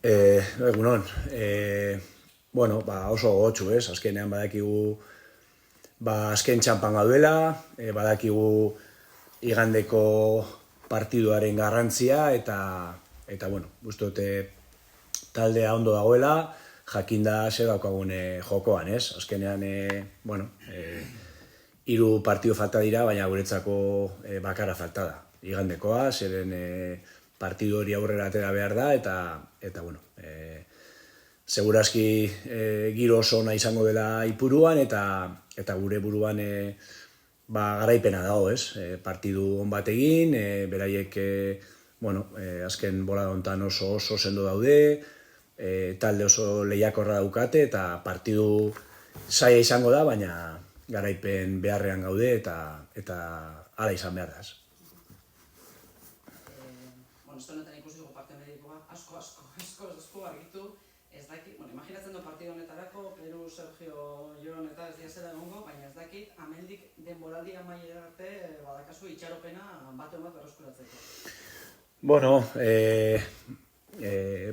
Egunon, bueno, oso gogotsu, ez? Azkenean badakigu azken txanpan gaudela, badakigu igandeko partiduaren garrantzia eta bueno, uste dute taldea ondo dagoela, jakinda zer daukagun jokoan, ez? Azkenean, bueno, 3 partidu falta dira, baina guretzako bakarra falta da. Igandekoa, zeren partidu hori aurrera atera behar da, eta bueno, segurazki giro oso ona izango dela Ipuruan, eta gure buruan garaipena dago, ez? Partidu on bat egin, beraiek, bueno, azken bolada hontan oso sendo daude, talde oso lehiakorra daukate, eta partidu zaila izango da, baina garaipen beharrean gaude, eta hala izan behar da, ez? Esto honetan ikusiko parte medikoa asko argitu, ez dakit, imaginatzen du partidu honetarako, Peru, Sergio, Jon eta ez diazela egongo, baina ez dakit, amendik denboraldi amaiera arte badakazu itxaropena bat berreskuratzeko. Bueno,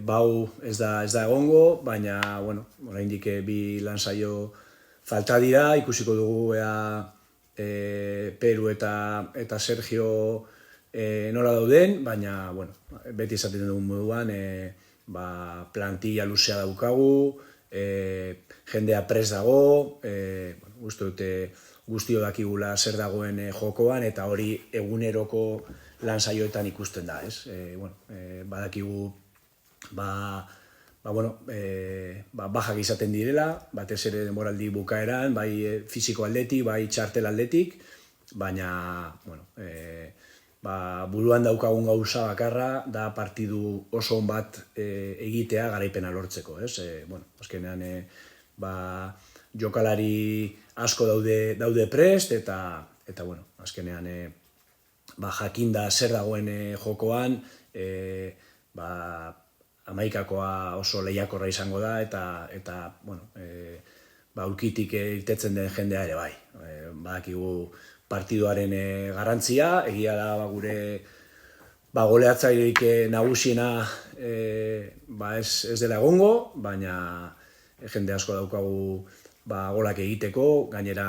bau ez da egongo, baina, bueno, oraindik 2 lansaio falta dira, ikusiko dugu Peru eta Sergio nola dauden, baina, bueno, beti esaten dugun moduan, plantilla luzea daukagu, jendea prest dago, uste dute guztio dakigula zer dagoen jokoan, eta hori eguneroko lansaioetan ikusten da, ez? Badakigu, bajak izaten direla, batez ere denboraldi bukaeran, bai fisiko aldetik, bai txartel aldetik, baina, bueno, buruan daukagun gauza bakarra da partidu oso on bat egitea garaipena lortzeko, ez? Azkenean jokalari asko daude prest, eta bueno, azkenean jakinda zer dagoen jokoan, 11koa oso lehiakorra izango da, eta bueno, ulkitik irtetzen den jendea ere bai. Badakigu partiduaren garrantzia, egia da gure goleatzailerik nagusiena ez dela egongo, baina jende asko daukagu golak egiteko, gainera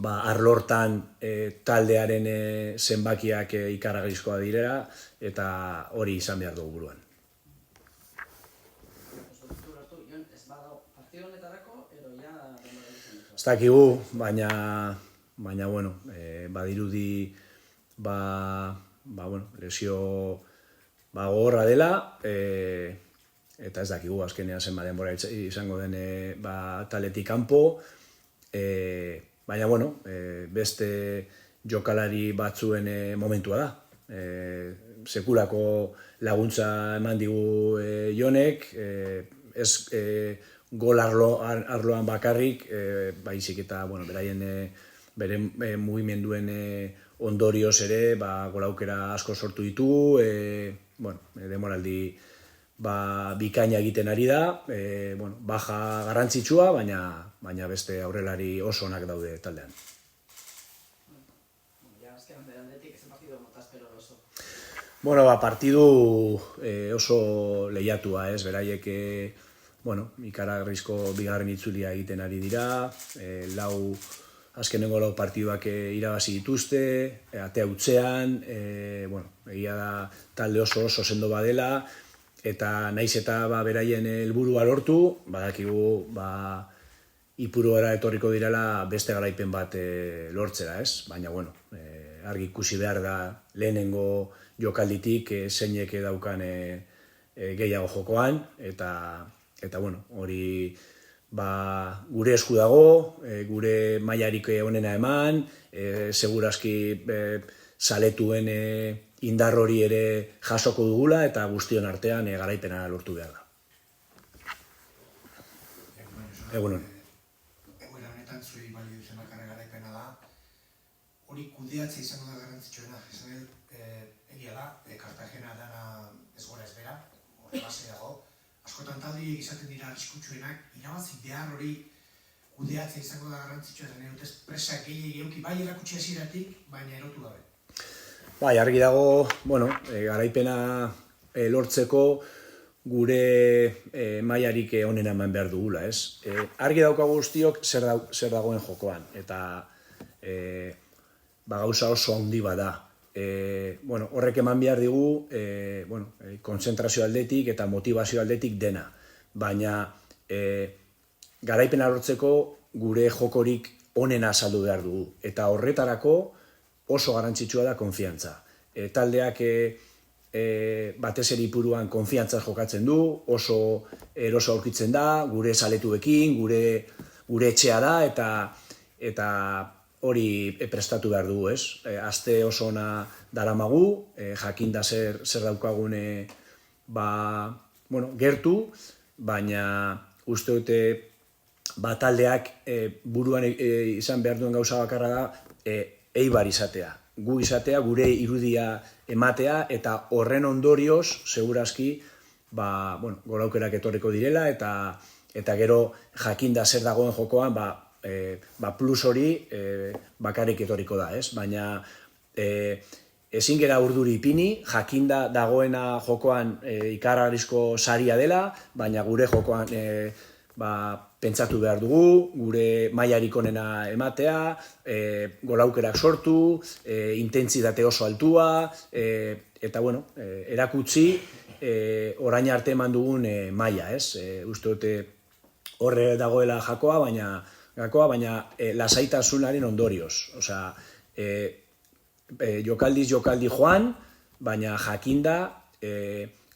arlo hortan taldearen zenbakiak ikaragarrizkoak direla, eta hori izan behar dugu buruan. Ez dakigu, baina, bueno, badirudi, lesio gogorra dela, eta ez dakigu, azkenean zenbat denbora izango den taldetik kanpo, baina, bueno, beste jokalari batzuen momentua da. Sekulako laguntza eman digu Jonek, ez gol arloan bakarrik, baizik eta, bueno, bere mugimenduen ondorioz ere, gol aukera asko sortu ditu, demoraldi bikaina egiten ari da, baja garrantzitsua, baina beste aurrelari oso onak daude taldean. Bueno, partidu oso lehiatua, ez, beraiek, ikaragarrizko bigarren itzulia egiten ari dira, azkenengo 4 partiduak irabazi dituzte, atea hutsean, egia da talde oso sendo badela, eta naiz eta beraien helburua lortu, badakigu Ipuruara etorriko direla beste garaipen bat lortzera, ez? Baina, bueno, argi ikusi behar da lehenengo jokalditik zeinek daukan gehiago jokoan, eta, bueno, hori gure esku dago, gure mailarik onena eman, segurazki saletuen indar hori ere jasoko dugula, eta guztion artean garaipena lortu behar da. Egunon. Egoera honetan zuri balio duzen bakarra garaipena da, hori kudeatzea izango da garrantzitsuena. Egia da, Cartagena dana ez gora ez bera, hori base dago, askotan taldeak izaten dira arriskutsuenak, irabazi behar hori kudeatzea izango da garrantzitsua, zen dut ez presak gehiagi bai erakutsi hasieratik, baina erotu gabe. Bai, argi dago, garaipena lortzeko gure mailarik onena eman behar dugula, ez? Argi daukagu guztiok zer dagoen jokoan, eta gauza oso handi bada. Horrek eman behar digu konzentrazio aldetik eta motivazio aldetik dena, baina garaipena lortzeko gure jokorik onena azaldu behar dugu, eta horretarako oso garrantzitsua da konfiantza. Taldeak batez ere Ipuruan konfiantzaz jokatzen du, oso eroso aurkitzen da, gure zaletuekin, gure etxea da, eta hori prestatu behar dugu, ez? Aste oso ona daramagu, jakinda zer daukagun gertu, baina uste dute taldeak buruan izan behar duen gauza bakarra da Eibar izatea. Gu izatea, gure irudia ematea, eta horren ondorioz, segurazki, golaukerak etorriko direla, eta gero jakinda zer dagoen jokoan, plus hori bakarrik etorriko da, ez? Baina ezin gera urduri ipini, jakinda dagoena jokoan ikaragarrizko saria dela, baina gure jokoan pentsatu behar dugu, gure mailarik onena ematea, golaukerak sortu, intentsitate oso altua, eta erakutsi orain arte eman dugun maila, ez? Uste dute horre dagoela baina lasaitasunaren ondorioz. Osea, jokaldi joan, baina jakinda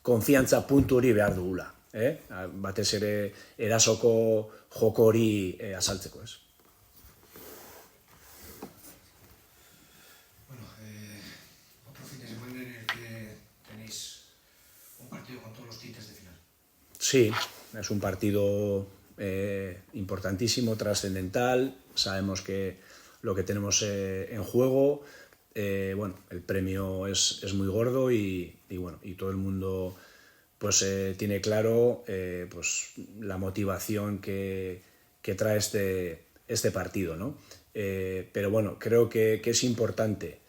konfiantza puntu hori behar dugula. Batez ere erasoko joko hori azaltzeko, ez? Otro fin de semana en el que tenéis un partido con todos los tintes de final. Sí, es un partido importantísimo, trascendental. Sabemos que lo que tenemos en juego, el premio es muy gordo y todo el mundo tiene claro la motivación que trae este partido, ¿no? Pero creo que es importante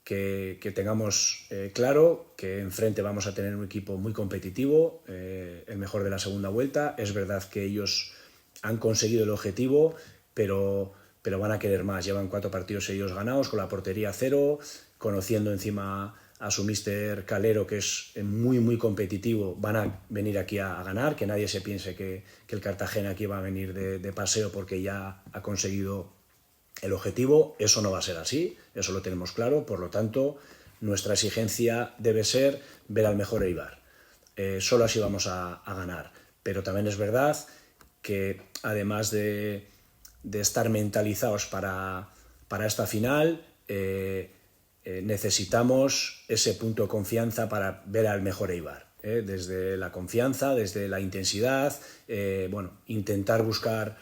que tengamos claro que enfrente vamos a tener un equipo muy competitivo, el mejor de la segunda vuelta. Es verdad que ellos han conseguido el objetivo, pero van a querer más. Llevan 4 partidos ellos ganados, con la portería 0, conociendo encima a su míster Calero, que es muy, muy competitivo. Van a venir aquí a ganar, que nadie se piense que el Cartagena aquí va a venir de paseo porque ya ha conseguido el objetivo. Eso no va a ser así, eso lo tenemos claro. Por lo tanto, nuestra exigencia debe ser ver al mejor Eibar. Solo así vamos a ganar. Pero también es verdad que además de estar mentalizados para esta final, necesitamos ese punto de confianza para ver al mejor Eibar. Desde la confianza, desde la intensidad, intentar buscar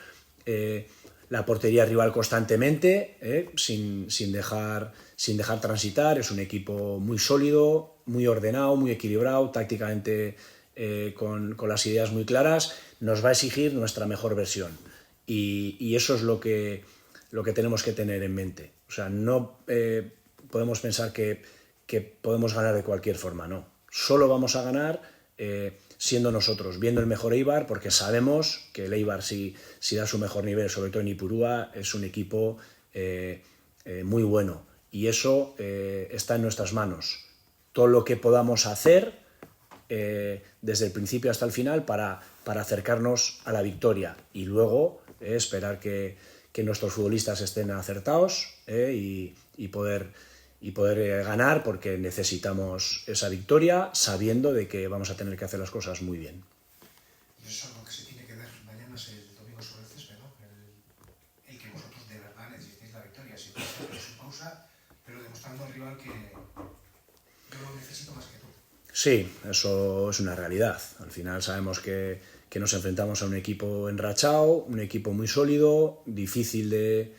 la portería rival constantemente, sin dejar transitar. Es un equipo muy sólido, muy ordenado, muy equilibrado, tácticamente con las ideas muy claras. Nos va a exigir nuestra mejor versión y eso es lo que tenemos que tener en mente. O sea, no podemos pensar que podemos ganar de cualquier forma, no. Solo vamos a ganar siendo nosotros, viendo el mejor Eibar, porque sabemos que el Eibar, si da su mejor nivel, sobre todo en Ipurúa, es un equipo muy bueno. Y eso está en nuestras manos. Todo lo que podamos hacer desde el principio hasta el final para acercarnos a la victoria. Y luego esperar que nuestros futbolistas estén acertados y poder ganar, porque necesitamos esa victoria sabiendo de que vamos a tener que hacer las cosas muy bien. Y eso es lo que se tiene que ver mañana, es el domingo sobre el césped, ¿no? El que vosotros de verdad necesitéis la victoria, sin pausa, pero demostrando al rival que yo lo necesito más que tú. Sí, eso es una realidad. Al final sabemos que nos enfrentamos a un equipo enrachado, un equipo muy sólido, difícil de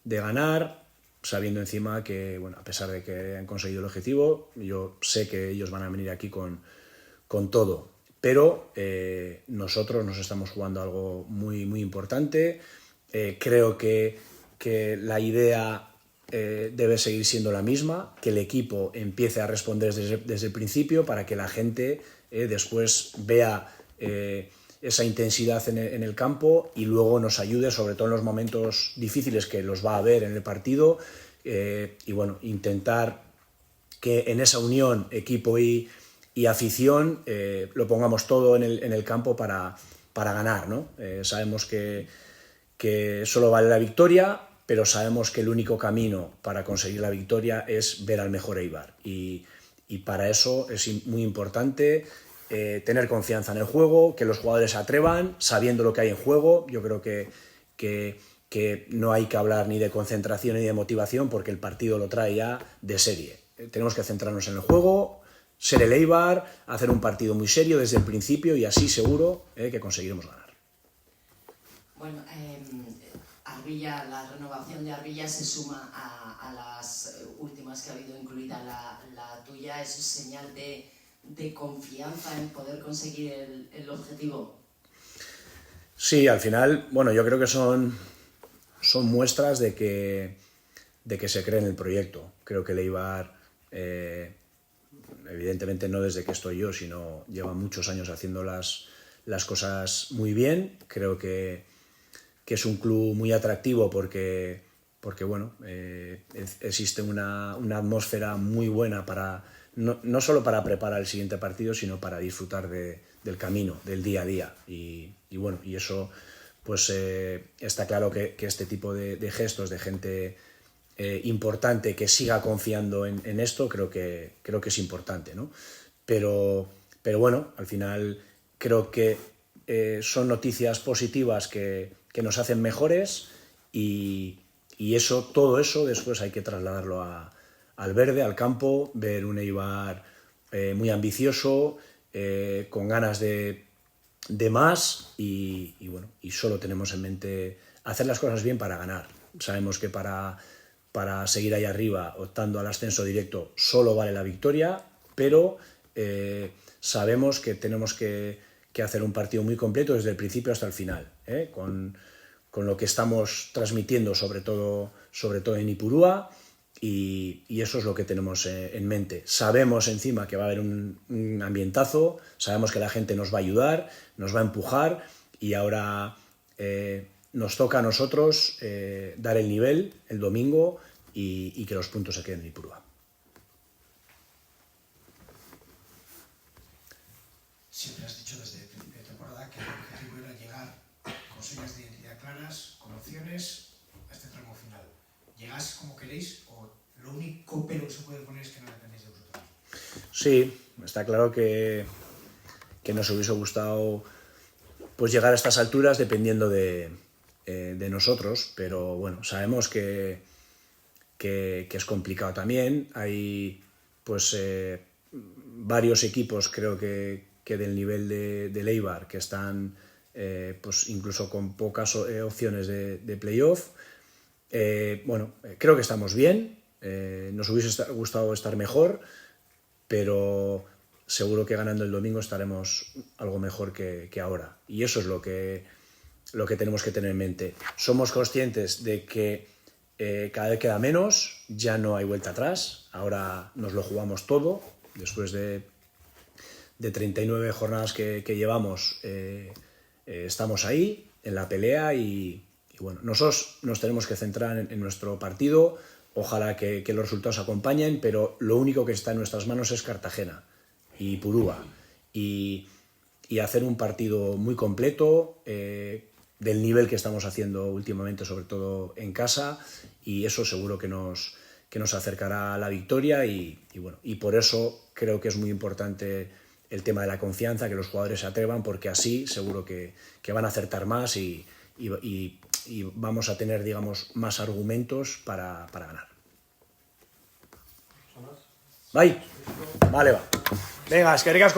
ganar, sabiendo encima que, a pesar de que han conseguido el objetivo, yo sé que ellos van a venir aquí con todo. Pero nosotros nos estamos jugando algo muy, muy importante. Creo que la idea debe seguir siendo la misma, que el equipo empiece a responder desde el principio para que la gente después vea esa intensidad en el campo y luego nos ayude, sobre todo en los momentos difíciles que los va a haber en el partido, y bueno, intentar que en esa unión equipo y afición lo pongamos todo en el campo para ganar, ¿no? Sabemos que solo vale la victoria, pero sabemos que el único camino para conseguir la victoria es ver al mejor Eibar, y para eso es muy importante tener confianza en el juego, que los jugadores se atrevan sabiendo lo que hay en juego. Yo creo que no hay que hablar ni de concentración ni de motivación, porque el partido lo trae ya de serie. Tenemos que centrarnos en el juego, ser el Eibar, hacer un partido muy serio desde el principio, y así seguro que conseguiremos ganar. Bueno, Arbilla, la renovación de Arbilla se suma a las últimas que ha habido, incluida la tuya. ¿Es señal de confianza en poder conseguir el objetivo? Sí, al final, bueno, yo creo que son muestras de que se cree en el proyecto. Creo que el Eibar, evidentemente no desde que estoy yo, sino lleva muchos años haciendo las cosas muy bien. Creo que es un club muy atractivo porque bueno, existe una atmósfera muy buena para no solo para preparar el siguiente partido, sino para disfrutar del camino, del día a día. Y bueno, y eso pues está claro que este tipo de gestos de gente importante que siga confiando en esto, creo que es importante, ¿no? Pero bueno, al final creo que son noticias positivas que nos hacen mejores, y todo eso después hay que trasladarlo al verde, al campo, ver un Eibar muy ambicioso, con ganas de más, y bueno, y solo tenemos en mente hacer las cosas bien para ganar. Sabemos que para seguir ahí arriba, optando al ascenso directo, solo vale la victoria, pero sabemos que tenemos que hacer un partido muy completo desde el principio hasta el final, con lo que estamos transmitiendo, sobre todo en Ipurúa, y eso es lo que tenemos en mente. Sabemos encima que va a haber un ambientazo, sabemos que la gente nos va a ayudar, nos va a empujar, y ahora nos toca a nosotros dar el nivel el domingo y que los puntos se queden en Ipurúa. Siempre has dicho desde el principio de temporada que el objetivo era llegar con señas de identidad claras, con opciones, a este tramo final. ¿Llegás como queréis, o lo único pero que se puede poner es que no dependéis de vosotros? Sí, está claro que nos hubiese gustado pues llegar a estas alturas dependiendo de nosotros, pero bueno, sabemos que es complicado también. Hay pues varios equipos, creo que del nivel del Eibar, que están pues incluso con pocas opciones de playoff. Bueno, creo que estamos bien, nos hubiese gustado estar mejor, pero seguro que ganando el domingo estaremos algo mejor que ahora, y eso es lo que tenemos que tener en mente. Somos conscientes de que cada vez queda menos, ya no hay vuelta atrás, ahora nos lo jugamos todo. Después de 39 jornadas que llevamos, estamos ahí en la pelea, y bueno, nosotros nos tenemos que centrar en nuestro partido. Ojalá que los resultados acompañen, pero lo único que está en nuestras manos es Cartagena y Ipurúa, y hacer un partido muy completo, del nivel que estamos haciendo últimamente, sobre todo en casa, y eso seguro que nos acercará a la victoria, y bueno, y por eso creo que es muy importante el tema de la confianza, que los jugadores se atrevan, porque así seguro que van a acertar más, y vamos a tener, digamos, más argumentos para ganar. Bai? Vale, va. Venga, eskerrik asko.